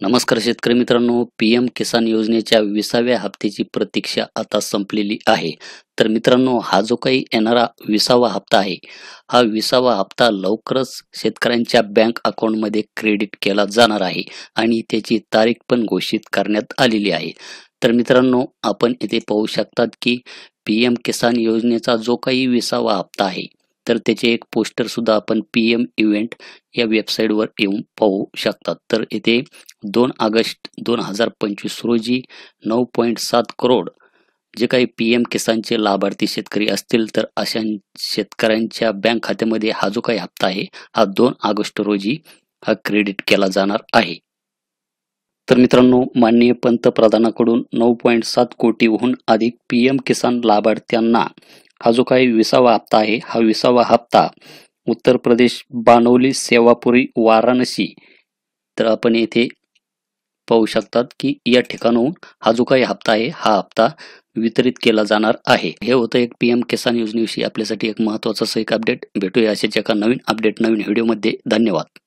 नमस्कार शेतकरी मित्रांनो, पी-एम किसान योजनेच्या 20व्या हप्त्याची प्रतीक्षा आता संपलेली आहे. तर मित्रांनो, हा जो काही येणारा 20वा हप्ता आहे, हा 20वा हप्ता लवकरच शेतकऱ्यांच्या बँक अकाउंटमध्ये क्रेडिट केला जाणार आहे आणि त्याची तारीख पण घोषित करण्यात आलेली आहे. तर मित्रांनो, आपण इथे पाहू शकतात की पी-एम किसान योजनेचा जो काही 20वा हप्ता आहे, तर त्याचे एक पोस्टर सुद्धा आपण पी-एम इव्हेंट या वेबसाईटवर येऊन पाहू शकतात. तर इथे 2 ऑगस्ट 2025 रोजी 9.7 करोड जे काही पी-एम किसानचे लाभार्थी शेतकरी असतील, तर अशा शेतकऱ्यांच्या बँक खात्यामध्ये हा जो काही हप्ता आहे, हा 2 ऑगस्ट रोजी हा क्रेडिट केला जाणार आहे. तर मित्रांनो, माननीय पंतप्रधानाकडून 9.7 कोटीहून अधिक पी-एम किसान लाभार्थ्यांना हा जो काही 20वा हप्ता आहे, हा 20वा हप्ता उत्तर प्रदेश, बानौली, सेवापुरी, वाराणसी, तर आपण येथे पाहू शकतात की या ठिकाणाहून हा जो काही हप्ता आहे, हा हप्ता वितरित केला जाणार आहे. हे होतं एक पी-एम किसान योजनेविषयी आपल्यासाठी एक महत्त्वाचं असं एक अपडेट. भेटूया अशाच एका नवीन अपडेट, नवीन व्हिडिओमध्ये. धन्यवाद.